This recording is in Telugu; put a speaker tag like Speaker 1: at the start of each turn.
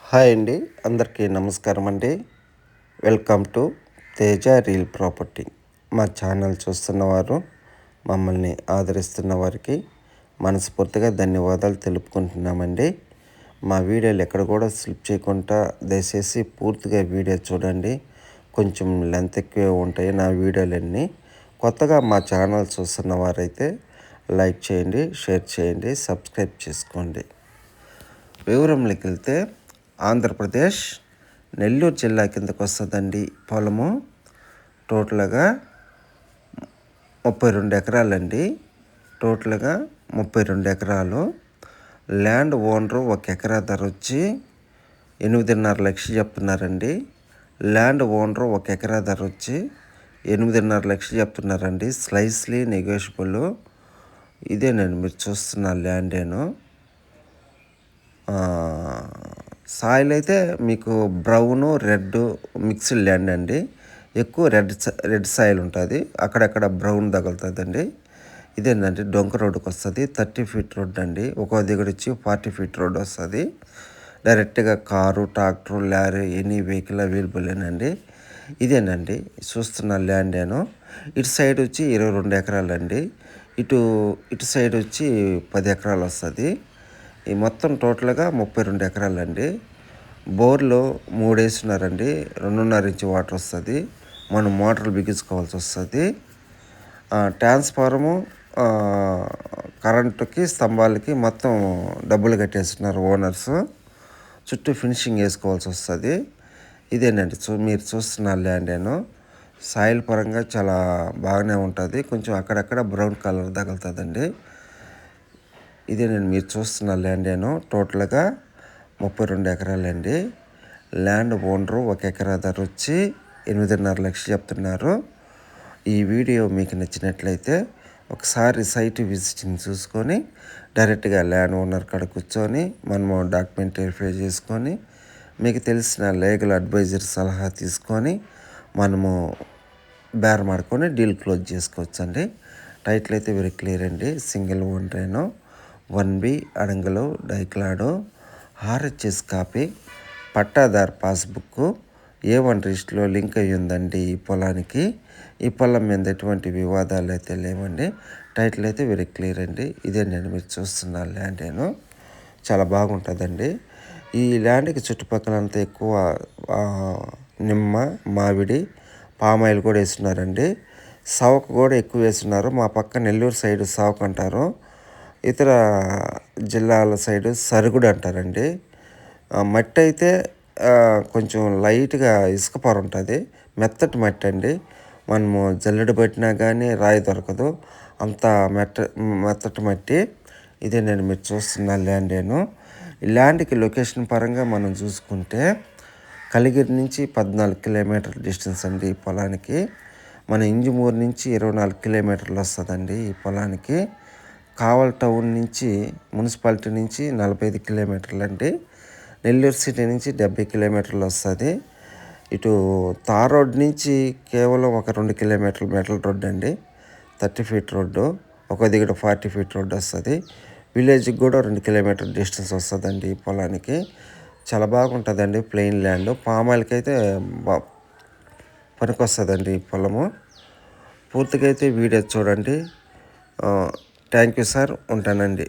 Speaker 1: హాయ్ అండి, అందరికీ నమస్కారం అండి. Welcome to Teja real property. మా ఛానల్ చూస్తున్నవారు, మమ్మల్ని ఆదరిస్తున్న వారికి మనస్ఫూర్తిగా ధన్యవాదాలు తెలుపుకుంటున్నామండి. మా వీడియోలు ఎక్కడ కూడా స్లిప్ చేయకుండా దయచేసి పూర్తిగా వీడియో చూడండి. కొంచెం లెంత్ ఎక్కువే ఉంటాయి నా వీడియోలన్నీ. కొత్తగా మా ఛానల్ చూస్తున్న వారైతే లైక్ చేయండి, షేర్ చేయండి, సబ్స్క్రైబ్ చేసుకోండి. వివరంలోకి వెళ్తే ఆంధ్రప్రదేశ్ నెల్లూరు జిల్లా కిందకు వస్తుందండి. పొలము టోటల్గా 32 ఎకరాలండి. టోటల్గా 32 ఎకరాలు. ల్యాండ్ ఓనరు 1 ఎకరా ధర వచ్చి 8.5 లక్షలు చెప్తున్నారండి. ల్యాండ్ ఓనరు 1 ఎకరా ధర వచ్చి 8.5 లక్షలు చెప్తున్నారండి. స్లైస్లీ నెగోషియబుల్. ఇదేనండి మీరు చూస్తున్న ల్యాండేను. సాయిల్ అయితే మీకు బ్రౌన్ రెడ్ మిక్స్డ్ ల్యాండ్ అండి. ఎక్కువ రెడ్ సాయిల్ ఉంటుంది, అక్కడక్కడ బ్రౌన్ తగులుతుందండి. ఇదేంటంటే డొంక రోడ్డుకి వస్తుంది. 30 ఫీట్ రోడ్ అండి. ఒక్కో దగ్గర వచ్చి 40 ఫీట్ రోడ్ వస్తుంది. డైరెక్ట్గా car, tractor, lorry any vehicle అవైలబులేనండి. ఇదేనండి చూస్తున్న ల్యాండేను. ఇటు సైడ్ వచ్చి 22 ఎకరాలండి. ఇటు సైడ్ వచ్చి 10 ఎకరాలు వస్తుంది. ఈ మొత్తం టోటల్గా 32 ఎకరాలండి. బోర్లు 3 వేస్తున్నారండి. 2.5 ఇంచు వాటర్ వస్తుంది. మనం మోటార్లు బిగించుకోవాల్సి వస్తుంది. ట్రాన్స్ఫార్ము, కరెంటుకి, స్తంభాలకి మొత్తం డబ్బులు కట్టేస్తున్నారు ఓనర్స్. చుట్టూ ఫినిషింగ్ వేసుకోవాల్సి వస్తుంది. ఇదేనండి మీరు చూస్తున్న ల్యాండేను. సాయిల్ పరంగా చాలా బాగానే ఉంటుంది. కొంచెం అక్కడక్కడ బ్రౌన్ కలర్ తగులుతుందండి. ఇదే నేను మీరు చూస్తున్న ల్యాండేను. టోటల్గా 32 ఎకరాలండి. ల్యాండ్ ఓనరు 1 ఎకరా ధర వచ్చి 8.5 లక్షలు చెప్తున్నారు. ఈ వీడియో మీకు నచ్చినట్లయితే ఒకసారి సైట్ విజిటింగ్ చూసుకొని డైరెక్ట్గా ల్యాండ్ ఓనర్ కాడ కూర్చొని మనము డాక్యుమెంట్ వెరిఫై చేసుకొని మీకు తెలిసిన లీగల్ అడ్వైజర్ సలహా తీసుకొని మనము బేరం ఆడుకొని డీల్ క్లోజ్ చేసుకోవచ్చండి. టైటిల్ అయితే వెరీ క్లియర్ అండి. సింగిల్ ఓనరేను. 1B అడంగలు డైక్లాడు, ఆర్హెచ్ఎస్ కాపీ, పట్టాదార్ పాస్బుక్, A1 రిజిస్ట్లో లింక్ అయ్యి ఉందండి ఈ పొలానికి. ఈ పొలం మీద ఎటువంటి వివాదాలు అయితే లేవండి. టైటిల్ అయితే వెరీ క్లియర్ అండి. ఇదే నేను మీరు చూస్తున్న ల్యాండేను. చాలా బాగుంటుందండి. ఈ ల్యాండ్కి చుట్టుపక్కలంతా ఎక్కువ నిమ్మ, మామిడి, పామాయిల్ కూడా వేస్తున్నారండి. సావుకు కూడా ఎక్కువ వేస్తున్నారు. మా పక్క నెల్లూరు సైడు సావుకు అంటారు, ఇతర జిల్లాల సైడు సరుగుడు అంటారండి. మట్టి అయితే కొంచెం లైట్గా ఇసుక పొర ఉంటుంది. మెత్తటి మట్టి అండి. మనము జల్లెడ పట్టినా కానీ రాయి దొరకదు, అంత మెత్తటి మట్టి. ఇదే నేను మీరు చూస్తున్న ల్యాండేను. ఈ ల్యాండ్కి లొకేషన్ పరంగా మనం చూసుకుంటే కలిగిరి నుంచి 14 కిలోమీటర్ డిస్టెన్స్ అండి ఈ పొలానికి. మన ఇంజమూరు నుంచి 24 కిలోమీటర్లు వస్తుందండి ఈ పొలానికి. కావల్ టౌన్ నుంచి, మున్సిపాలిటీ నుంచి 45 కిలోమీటర్లు అండి. నెల్లూరు సిటీ నుంచి 70 కిలోమీటర్లు వస్తుంది. ఇటు తార్ రోడ్ నుంచి కేవలం ఒక 2 కిలోమీటర్లు మెటల్ రోడ్ అండి. 30 ఫీట్ రోడ్డు. ఒక దిగుడు 40 ఫీట్ రోడ్డు వస్తుంది. విలేజ్కి కూడా 2 కిలోమీటర్ డిస్టెన్స్ వస్తుందండి ఈ పొలానికి. చాలా బాగుంటుందండి. Plain land. పామాయిల్కి అయితే పనికొస్తుందండి ఈ పొలము. పూర్తిగా అయితే వీడియో చూడండి. Thank you sir. ఉంటానండి.